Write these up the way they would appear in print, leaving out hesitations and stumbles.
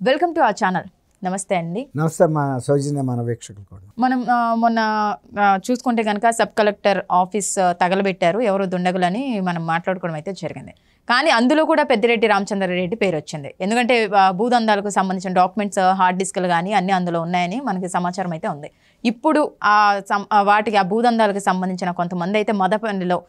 Welcome to our channel. నమస్తే అండి. నమస్తే మా సౌజన్య మన వీక్షకులు కూడా. మనం మొన్న చూసుకుంటే కనుక సబ్ కలెక్టర్ ఆఫీస్ తగలబెట్టారు ఎవరు దుండగులని మనం మాట్లాడుకోవడం అయితే జరిగింది. కానీ అందులో కూడా పెద్దిరెడ్డి రామచంద్రారెడ్డి పేరు వచ్చింది. ఎందుకంటే భూదందాలకు సంబంధించిన డాక్యుమెంట్స్ హార్డ్ డిస్క్లు కానీ అన్నీ అందులో ఉన్నాయని మనకి సమాచారం అయితే ఉంది. ఇప్పుడు వాటికి ఆ భూదందాలకు సంబంధించిన కొంతమంది అయితే మదపల్లిలో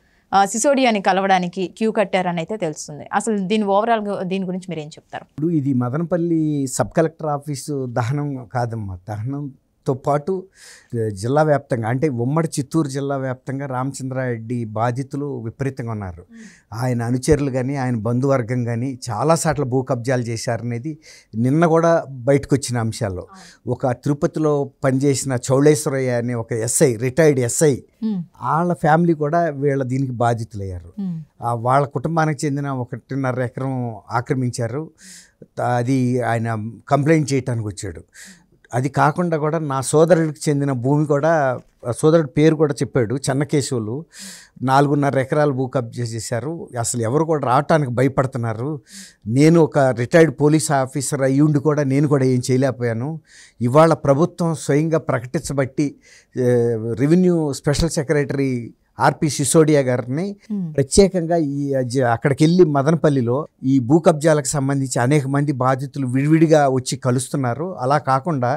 సిసోడియాని కలవడానికి క్యూ కట్టారని అయితే తెలుస్తుంది. అసలు దీని గురించి మీరు ఏం చెప్తారు? ఇప్పుడు ఇది మదనపల్లి సబ్ కలెక్టర్ ఆఫీసు దహనం కాదమ్మా. దహనంతో పాటు జిల్లా వ్యాప్తంగా అంటే ఉమ్మడి చిత్తూరు జిల్లా వ్యాప్తంగా రామచంద్రారెడ్డి బాధితులు విపరీతంగా ఉన్నారు. ఆయన అనుచరులు కానీ ఆయన బంధువర్గం కానీ చాలాసార్లు భూ కబ్జాలు చేశారనేది నిన్న కూడా బయటకు వచ్చిన అంశాల్లో. ఒక తిరుపతిలో పనిచేసిన చౌళేశ్వరయ్య అనే ఒక ఎస్ఐ, రిటైర్డ్ ఎస్ఐ, వాళ్ళ ఫ్యామిలీ కూడా దీనికి బాధితులయ్యారు. వాళ్ళ కుటుంబానికి చెందిన 1.5 ఎకరం ఆక్రమించారు. అది ఆయన కంప్లైంట్ చేయడానికి వచ్చాడు. అది కాకుండా కూడా నా సోదరుడికి చెందిన భూమి కూడా, సోదరుడి పేరు కూడా చెప్పాడు, చెన్నకేశవులు. 4.5 ఎకరాలు భూ కబ్జా చేశారు. అసలు ఎవరు కూడా రావటానికి భయపడుతున్నారు. నేను ఒక రిటైర్డ్ పోలీస్ ఆఫీసర్ అయ్యుండి కూడా నేను కూడా ఏం చేయలేకపోయాను. ఇవాళ ప్రభుత్వం స్వయంగా ప్రకటించబట్టి రెవెన్యూ స్పెషల్ సెక్రటరీ ఆర్పి సిసోడియా గారిని ప్రత్యేకంగా అక్కడికి వెళ్ళి మదనపల్లిలో ఈ భూ కబ్జాలకు సంబంధించి అనేక మంది బాధితులు విడివిడిగా వచ్చి కలుస్తున్నారు. అలా కాకుండా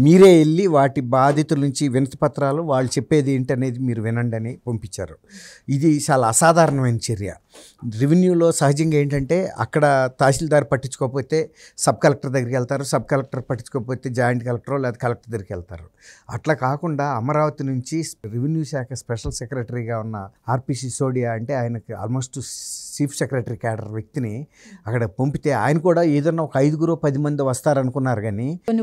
మీరే వెళ్ళి వాటి బాధితుల నుంచి వినతి పత్రాలు వాళ్ళు చెప్పేది ఏంటనేది మీరు వినండి అని పంపించారు. ఇది చాలా అసాధారణమైన చర్య. రెవెన్యూలో సహజంగా ఏంటంటే అక్కడ తహసీల్దార్ పట్టించుకోకపోతే సబ్ కలెక్టర్ దగ్గరికి వెళ్తారు, సబ్ కలెక్టర్ పట్టించుకోకపోతే జాయింట్ కలెక్టర్ లేదా కలెక్టర్ దగ్గరికి వెళ్తారు. అట్లా కాకుండా అమరావతి నుంచి రెవెన్యూ శాఖ స్పెషల్ సెక్రటరీగా ఉన్న ఆర్పి సిసోడియా అంటే ఆయనకి ఆల్మోస్ట్ చీఫ్ సెక్రటరీ క్యాడర్ వ్యక్తిని అక్కడ పంపితే ఆయన కూడా ఏదన్నా ఒక 5-10 మంది వస్తారనుకున్నారు. కానీ కొన్ని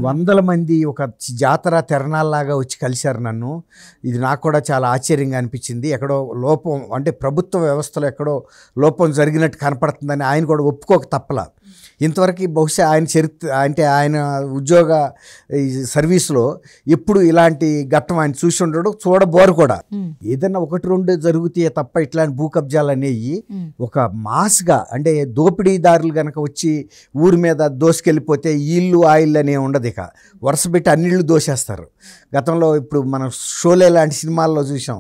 వందల మంది ఒక జాతర తెరణాల్లాగా వచ్చి కలిశారు నన్ను. ఇది నాకు కూడా చాలా ఆశ్చర్యంగా అనిపించింది. ఎక్కడో లోపం అంటే ప్రభుత్వ వ్యవస్థలో ఎక్కడో లోపం జరిగినట్టు కనపడుతుందని ఆయన కూడా ఒప్పుకోక తప్పలా. ఇంతవరకు బహుశా ఆయన చరిత్ర అంటే ఆయన ఉద్యోగ సర్వీస్లో ఎప్పుడు ఇలాంటి ఘట్టం ఆయన చూసి ఉండడు, చూడబోరు కూడా. ఏదన్నా 1-2 జరుగుతాయే తప్ప ఇట్లాంటి భూ కబ్జాలు అనేవి ఒక మాస్గా అంటే దోపిడీదారులు కనుక వచ్చి ఊరి మీద దోసుకెళ్ళిపోతే ఇల్లు ఆయిల్ అనే ఉండదు. ఇక వరుస పెట్టి అన్నిళ్ళు దోసేస్తారు. గతంలో ఇప్పుడు మనం షోలే లాంటి సినిమాల్లో చూసాం.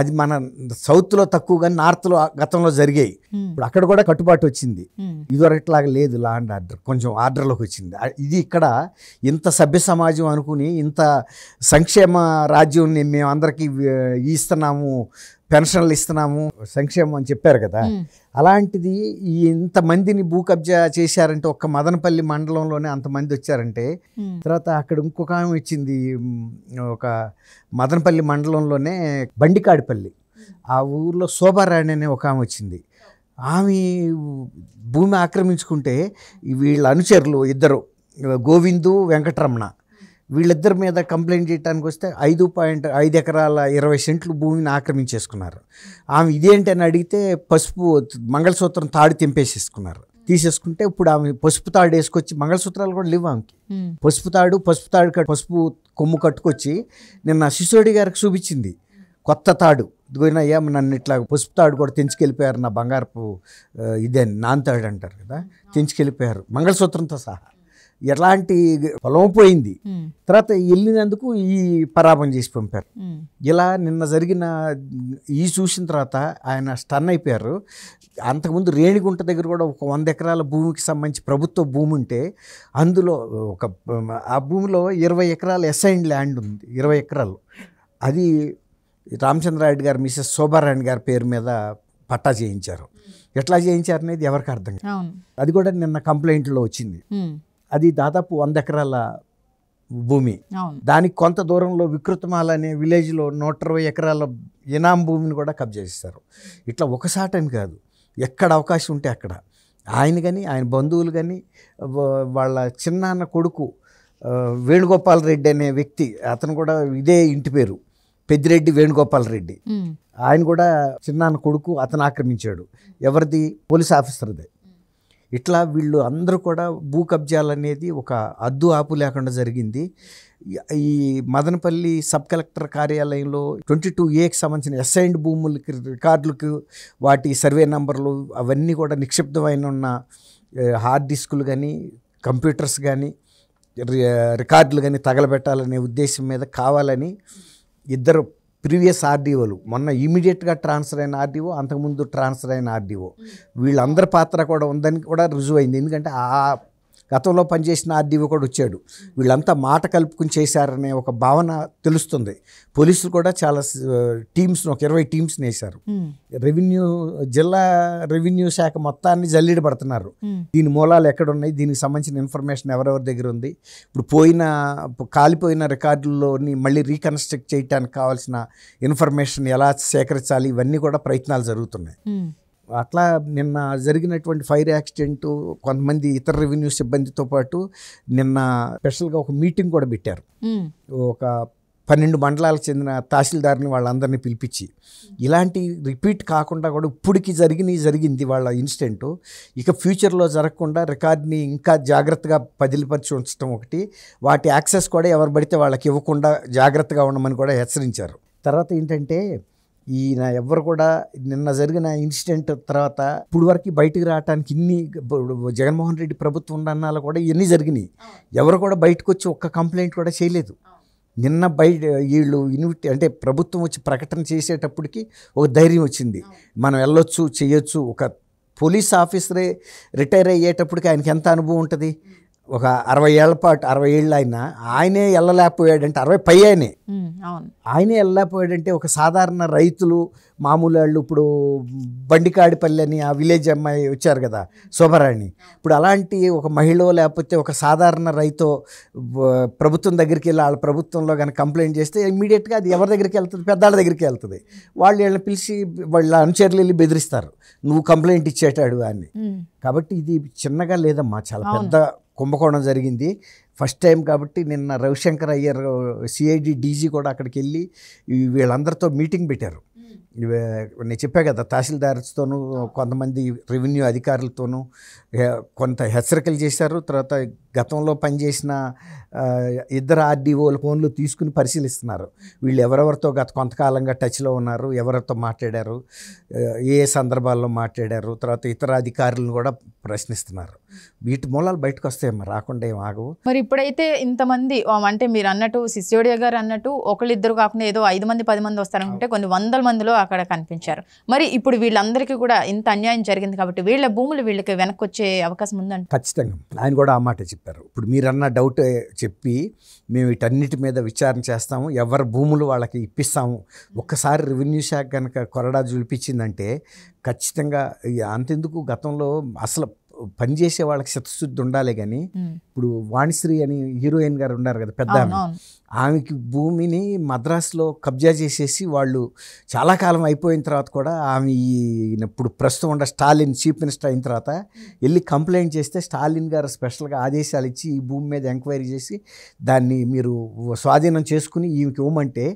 అది మన సౌత్లో తక్కువ కానీ నార్త్లో గతంలో జరిగాయి. ఇప్పుడు అక్కడ కూడా కట్టుబాటు వచ్చింది. ఇదివరట్లాగా లేదు, లా అండ్ ఆర్డర్ కొంచెం ఆర్డర్లోకి వచ్చింది. ఇది ఇక్కడ ఇంత సభ్య సమాజం అనుకుని ఇంత సంక్షేమ రాజ్యం మేము అందరికీ ఇస్తున్నాము, పెన్షన్లు ఇస్తున్నాము, సంక్షేమం అని చెప్పారు కదా. అలాంటిది ఇంతమందిని భూ కబ్జా చేశారంటే ఒక్క మదనపల్లి మండలంలోనే అంతమంది వచ్చారంటే, తర్వాత అక్కడ ఇంకొక ఆమె వచ్చింది, ఒక మదనపల్లి మండలంలోనే బండికాడిపల్లి, ఆ ఊర్లో శోభారాణి అనే ఒక ఆమె వచ్చింది. ఆమె భూమి ఆక్రమించుకుంటే వీళ్ళ అనుచరులు ఇద్దరు, గోవిందు, వెంకటరమణ, వీళ్ళిద్దరి మీద కంప్లైంట్ చేయడానికి వస్తే 5.5 ఎకరాల 20 సెంట్లు భూమిని ఆక్రమించేసుకున్నారు. ఆమె ఇదేంటి అని అడిగితే పసుపు మంగళసూత్రం తాడు తెంపేసేసుకున్నారు. తీసేసుకుంటే ఇప్పుడు ఆమె పసుపు తాడు వేసుకొచ్చి, మంగళసూత్రాలు కూడా లేవు ఆమెకి, పసుపు తాడు పసుపు కొమ్ము కట్టుకొచ్చి నిన్న సిసోడి గారికి చూపించింది. కొత్త తాడు పోయినయ్యా, నన్ను ఇట్లా పసుపు తాడు కూడా తెంచుకెళ్ళిపోయారు, నా బంగారపు ఇదే నాన్తాడు అంటారు కదా, తెంచుకెళ్ళిపోయారు మంగళసూత్రంతో సహా. ఎలాంటి పొలం పోయింది. తర్వాత వెళ్ళినందుకు ఈ పరాభం చేసి పంపారు. ఇలా నిన్న జరిగిన ఈ చూసిన తర్వాత ఆయన స్టన్ అయిపోయారు. అంతకుముందు రేణిగుంట దగ్గర కూడా ఒక 100 ఎకరాల భూమికి సంబంధించి ప్రభుత్వ భూమి ఉంటే అందులో ఆ భూమిలో 20 ఎకరాల అసైన్డ్ ల్యాండ్ ఉంది. 20 ఎకరాలు అది రామచంద్రారెడ్డి గారు మిసెస్ శోభారాణి గారి పేరు మీద పట్టా చేయించారు. ఎట్లా చేయించారు అనేది ఎవరికి అర్థం కాదు. అది కూడా నిన్న కంప్లైంట్లో వచ్చింది. అది దాదాపు 100 ఎకరాల భూమి. దానికి కొంత దూరంలో వికృతమాల అనే విలేజ్లో 120 ఎకరాల ఇనాం భూమిని కూడా కబ్జా చేస్తారు. ఇట్లా ఒకసాటని కాదు, ఎక్కడ అవకాశం ఉంటే అక్కడ. ఆయన కానీ ఆయన బంధువులు కానీ వాళ్ళ చిన్నాన్న కొడుకు వేణుగోపాల్ రెడ్డి అనే వ్యక్తి, అతను కూడా ఇదే ఇంటి పేరు పెద్దిరెడ్డి వేణుగోపాల్ రెడ్డి, ఆయన కూడా చిన్నాన్న కొడుకు అతను ఆక్రమించాడు. ఎవరిది? పోలీస్ ఆఫీసర్దే. ఇట్లా వీళ్ళు అందరూ కూడా భూ కబ్జాలు అనేది ఒక అద్దు ఆపు లేకుండా జరిగింది. ఈ మదనపల్లి సబ్ కలెక్టర్ కార్యాలయంలో 22A సంబంధించిన అసైన్డ్ భూములకి రికార్డులకు వాటి సర్వే నంబర్లు అవన్నీ కూడా నిక్షిప్తమైన ఉన్న హార్డ్ డిస్కులు కానీ కంప్యూటర్స్ కానీ రికార్డులు కానీ తగలబెట్టాలనే ఉద్దేశం మీద కావాలని ఇద్దరు ప్రీవియస్ ఆర్డీఓలు, మొన్న ఇమీడియట్గా ట్రాన్స్ఫర్ అయిన ఆర్డీఓ, అంతకుముందు ట్రాన్స్ఫర్ అయిన ఆర్డీఓ, వీళ్ళందరి పాత్ర కూడా ఉందని కూడా రుజువైంది. ఎందుకంటే ఆ గతంలో పనిచేసిన ఆర్డీఓ కూడా వచ్చాడు. వీళ్ళంతా మాట కలుపుకుని చేశారనే ఒక భావన తెలుస్తుంది. పోలీసులు కూడా చాలా టీమ్స్ను, ఒక 20 టీమ్స్ని వేశారు. జిల్లా రెవెన్యూ శాఖ మొత్తాన్ని జల్లిడి పడుతున్నారు. దీని మూలాలు ఎక్కడున్నాయి, దీనికి సంబంధించిన ఇన్ఫర్మేషన్ ఎవరెవరి దగ్గర ఉంది, ఇప్పుడు కాలిపోయిన రికార్డుల్లోని మళ్ళీ రీకన్స్ట్రక్ట్ చేయడానికి కావాల్సిన ఇన్ఫర్మేషన్ ఎలా సేకరించాలి, ఇవన్నీ కూడా ప్రయత్నాలు జరుగుతున్నాయి. అట్లా నిన్న జరిగినటువంటి ఫైర్ యాక్సిడెంట్, కొంతమంది ఇతర రెవెన్యూ సిబ్బందితో పాటు నిన్న స్పెషల్గా ఒక మీటింగ్ కూడా పెట్టారు. ఒక 12 మండలాలకు చెందిన తహసీల్దార్ని వాళ్ళందరినీ పిలిపించి, ఇలాంటి రిపీట్ కాకుండా కూడా ఇప్పటికి జరిగింది వాళ్ళ ఇన్సిడెంట్, ఇక ఫ్యూచర్లో జరగకుండా రికార్డ్ని ఇంకా జాగ్రత్తగా పదిలిపరిచి ఉంచడం ఒకటి, వాటి యాక్సెస్ కూడా ఎవరు పడితే వాళ్ళకి ఇవ్వకుండా జాగ్రత్తగా ఉండమని కూడా హెచ్చరించారు. తర్వాత ఏంటంటే ఈయన ఎవరు కూడా నిన్న జరిగిన ఇన్సిడెంట్ తర్వాత ఇప్పుడు వరకు బయటకు రావడానికి జగన్మోహన్ రెడ్డి ప్రభుత్వం ఉండన్నాళ్ళు కూడా ఇవన్నీ జరిగినాయి. ఎవరు కూడా బయటకు వచ్చి ఒక్క కంప్లైంట్ కూడా చేయలేదు. నిన్న వీళ్ళు అంటే ప్రభుత్వం వచ్చి ప్రకటన చేసేటప్పటికి ఒక ధైర్యం వచ్చింది, మనం వెళ్ళొచ్చు, చేయొచ్చు. ఒక పోలీస్ ఆఫీసరే రిటైర్ అయ్యేటప్పటికి ఆయనకి ఎంత అనుభవం ఉంటుంది? ఒక 60 ఏళ్ల పాటు, 60 ఏళ్ళు ఆయనే వెళ్ళలేకపోయాడంటే, 60 పై ఆయనే వెళ్ళలేకపోయాడంటే, ఒక సాధారణ రైతులు, మామూలు వాళ్ళు, ఇప్పుడు బండికాడిపల్లి అని ఆ విలేజ్ అమ్మాయి వచ్చారు కదా శోభరాణి, ఇప్పుడు అలాంటి ఒక మహిళ లేకపోతే ఒక సాధారణ రైతు ప్రభుత్వం దగ్గరికి వెళ్ళి వాళ్ళ ప్రభుత్వంలో కానీ కంప్లైంట్ చేస్తే ఇమ్మీడియట్గా అది ఎవరి దగ్గరికి వెళ్తుంది? పెద్దాళ్ళ దగ్గరికి వెళ్తుంది. వాళ్ళు వీళ్ళని పిలిచి వాళ్ళ అనుచరులు వెళ్ళి బెదిరిస్తారు, నువ్వు కంప్లైంట్ ఇచ్చేటాడు అని. కాబట్టి ఇది చిన్నగా లేదమ్మా, చాలా పెద్ద కుంభకోణం జరిగింది. ఫస్ట్ టైం కాబట్టి నిన్న రవిశంకర్ అయ్యర్ సిఐడి డీజీ కూడా అక్కడికి వెళ్ళి వీళ్ళందరితో మీటింగ్ పెట్టారు. నేను చెప్పా కదా, తహసీల్దార్స్తోనూ కొంతమంది రెవెన్యూ అధికారులతోనూ కొంత హెచ్చరికలు చేశారు. తర్వాత గతంలో పనిచేసిన ఇద్దరు ఆర్డీఓల ఫోన్లు తీసుకుని పరిశీలిస్తున్నారు. వీళ్ళు ఎవరెవరితో గత కొంతకాలంగా టచ్లో ఉన్నారు, ఎవరితో మాట్లాడారు, ఏ సందర్భాల్లో మాట్లాడారు, తర్వాత ఇతర అధికారులను కూడా ప్రశ్నిస్తున్నారు. వీటి మూలాలు బయటకు వస్తాయమ్మా, రాకుండా ఏం ఆగవు. మరి ఇప్పుడైతే ఇంతమంది, అంటే మీరు అన్నట్టు సిసోడియా గారు అన్నట్టు ఒకళ్ళిద్దరు కాకుండా ఏదో 5 మంది 10 మంది వస్తారనుకుంటే కొన్ని వందల మందిలో అక్కడ కనిపించారు. మరి ఇప్పుడు వీళ్ళందరికీ కూడా ఇంత అన్యాయం జరిగింది కాబట్టి వీళ్ళ భూములు వీళ్ళకి వెనక్కి వచ్చే అవకాశం ఉందండి? ఖచ్చితంగా. ఆయన కూడా ఆ మాట చెప్పారు. ఇప్పుడు మీరన్న డౌట్ చెప్పి మేము వీటన్నిటి మీద విచారణ చేస్తాము, ఎవరి భూములు వాళ్ళకి ఇప్పిస్తాము. ఒక్కసారి రెవెన్యూ శాఖ కనుక కొరడా జులిపించిందంటే ఖచ్చితంగా, అంతెందుకు గతంలో అసలు పనిచేసే వాళ్ళకి చిత్తశుద్ధి ఉండాలి. కానీ ఇప్పుడు వాణిశ్రీ అని హీరోయిన్ గారు ఉన్నారు కదా, పెద్ద ఆమెకి భూమిని మద్రాసులో కబ్జా చేసేసి వాళ్ళు చాలా కాలం అయిపోయిన తర్వాత కూడా ఆమె ఇప్పుడు ప్రస్తుతం ఉన్న స్టాలిన్ చీఫ్ మినిస్టర్ అయిన తర్వాత వెళ్ళి కంప్లైంట్ చేస్తే స్టాలిన్ గారు స్పెషల్గా ఆదేశాలు ఇచ్చి ఈ భూమి మీద ఎంక్వైరీ చేసి దాన్ని మీరు స్వాధీనం చేసుకుని ఈమెకి ఇవ్వమంటే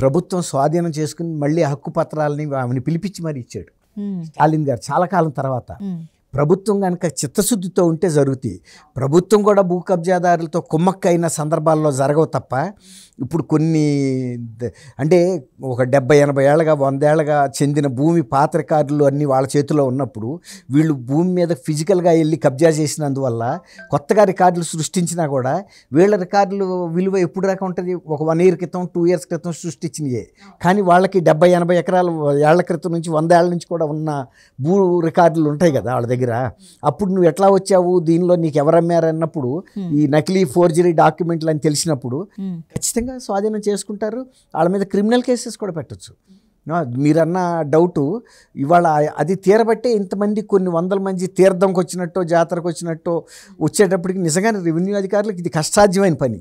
ప్రభుత్వం స్వాధీనం చేసుకుని మళ్ళీ హక్కు పత్రాలని ఆమెను పిలిపించి మరి ఇచ్చాడు స్టాలిన్ గారు చాలా కాలం తర్వాత. ప్రభుత్వం కనుక చిత్తశుద్ధితో ఉంటే జరుగుతాయి. ప్రభుత్వం కూడా భూ కబ్జాదారులతో కుమ్మక్కైన సందర్భాల్లో జరగవు తప్ప, ఇప్పుడు కొన్ని అంటే ఒక 70-80 ఏళ్ళగా 100 ఏళ్ళగా చెందిన భూమి పాత రికార్డులు అన్నీ వాళ్ళ చేతిలో ఉన్నప్పుడు వీళ్ళు భూమి మీద ఫిజికల్గా వెళ్ళి కబ్జా చేసినందువల్ల కొత్తగా రికార్డులు సృష్టించినా కూడా వీళ్ళ రికార్డులు విలువ ఎప్పుడు దాకా ఉంటుంది? ఒక 1 year క్రితం 2 years క్రితం సృష్టించినయే. కానీ వాళ్ళకి 70-80 ఎకరాలు ఏళ్ల క్రితం నుంచి 100 ఏళ్ళ నుంచి కూడా ఉన్న భూ రికార్డులు ఉంటాయి కదా వాళ్ళ దగ్గర. అప్పుడు నువ్వు ఎట్లా వచ్చావు, దీనిలో నీకు ఎవరమ్మారన్నప్పుడు ఈ నకిలీ ఫోర్జరీ డాక్యుమెంట్లు అని తెలిసినప్పుడు ఖచ్చితంగా స్వాధీనం చేసుకుంటారు. వాళ్ళ మీద క్రిమినల్ కేసెస్ కూడా పెట్టచ్చు. మీరన్న డౌటు ఇవాళ అది తీరబట్టే ఇంతమంది కొన్ని వందల మంది తీర్థంకి వచ్చినట్టు జాతరకు వచ్చినట్టు వచ్చేటప్పటికి నిజంగానే రెవెన్యూ అధికారులకు ఇది కష్టాధ్యమైన పని.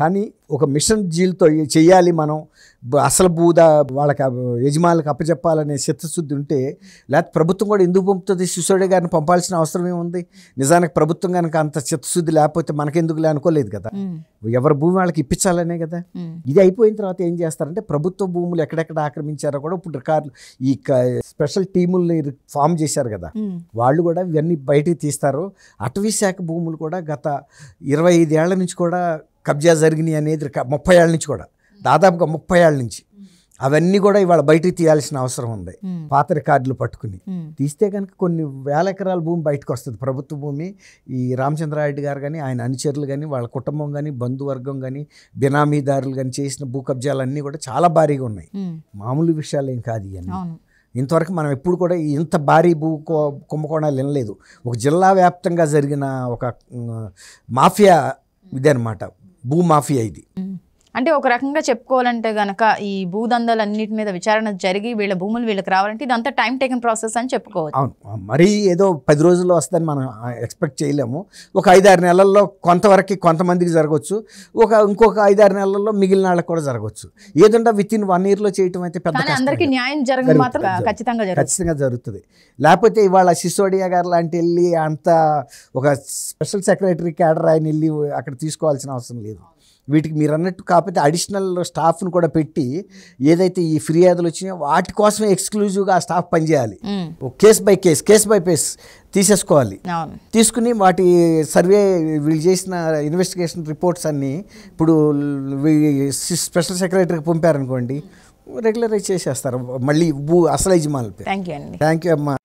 కానీ ఒక మిషన్ జీల్తో చెయ్యాలి మనం, అసలు వాళ్ళకి యజమానులకు అప్పచెప్పాలనే చిత్తశుద్ధి ఉంటే, లేకపోతే ప్రభుత్వం కూడా ఎందుకు పంపుతుంది? సిసోడియా గారిని పంపాల్సిన అవసరం ఏముంది? నిజానికి ప్రభుత్వం కనుక అంత చిత్తశుద్ధి లేకపోతే మనకెందుకులే అనుకోలేదు కదా, ఎవరి భూమి వాళ్ళకి ఇప్పించాలనే కదా. ఇది అయిపోయిన తర్వాత ఏం చేస్తారంటే ప్రభుత్వ భూములు ఎక్కడెక్కడ ఆక్రమించారో కూడా ఇప్పుడు రికార్డులు ఈ స్పెషల్ టీముల్ని ఫామ్ చేశారు కదా, వాళ్ళు కూడా ఇవన్నీ బయటికి తీస్తారు. అటవీ శాఖ భూములు కూడా గత 25 ఏళ్ల నుంచి కూడా కబ్జా జరిగినాయి అనేది 30 ఏళ్ళ నుంచి కూడా, దాదాపుగా 30 ఏళ్ళ నుంచి అవన్నీ కూడా ఇవాళ బయటికి తీయాల్సిన అవసరం ఉంది. పాత రికార్డులు పట్టుకుని తీస్తే కనుక కొన్ని వేల ఎకరాల భూమి బయటకు వస్తుంది, ప్రభుత్వ భూమి. ఈ రామచంద్రారెడ్డి గారు కానీ ఆయన అనుచరులు కానీ వాళ్ళ కుటుంబం కానీ బంధువర్గం కానీ బినామీదారులు కానీ చేసిన భూ కబ్జాలన్నీ కూడా చాలా భారీగా ఉన్నాయి. మామూలు విషయాలు ఏం కాదు ఇవన్నీ. ఇంతవరకు మనం ఎప్పుడు కూడా ఇంత భారీ కుంభకోణాలు వినలేదు. ఒక జిల్లా వ్యాప్తంగా జరిగిన ఒక మాఫియా ఇదనమాట, భూ మాఫియా ఇది. అంటే ఒక రకంగా చెప్పుకోవాలంటే గనక ఈ భూదందాలన్నిటి మీద విచారణ జరిగి వీళ్ళ భూములు వీళ్ళకి రావాలంటే ఇదంతా టైం టేకన్ ప్రాసెస్ అని చెప్పుకోవచ్చు. అవును, మరీ ఏదో 10 రోజుల్లో వస్తుందని మనం ఎక్స్పెక్ట్ చేయలేము. ఒక 5-6 నెలల్లో కొంతవరకు కొంతమందికి జరగవచ్చు, ఇంకొక 5-6 నెలల్లో మిగిలిన వాళ్ళకి కూడా జరగవచ్చు. ఏదంటే వితిన్ 1 yearలో చేయటం అయితే పెద్ద అందరికీ న్యాయం జరగదు మాత్రం ఖచ్చితంగా జరుగుతుంది. లేకపోతే ఇవాళ సిసోడియా గారు లాంటి వెళ్ళి అంత ఒక స్పెషల్ సెక్రటరీ క్యాడర్ ఆయన వెళ్ళి అక్కడ తీసుకోవాల్సిన అవసరం లేదు. వీటికి మీరు అన్నట్టు కాకపోతే అడిషనల్ స్టాఫ్ను కూడా పెట్టి ఏదైతే ఈ ఫిర్యాదులు వచ్చినాయో వాటి కోసమే ఎక్స్క్లూజివ్గా ఆ స్టాఫ్ పనిచేయాలి. కేస్ బై కేస్ తీసేసుకోవాలి. తీసుకుని వాటి సర్వే వీళ్ళు చేసిన ఇన్వెస్టిగేషన్ రిపోర్ట్స్ అన్నీ ఇప్పుడు స్పెషల్ సెక్రటరీకి పంపారనుకోండి, రెగ్యులరైజ్ చేసేస్తారు మళ్ళీ అసలు యజమానులు. థ్యాంక్ యూ థ్యాంక్ యూ అమ్మా.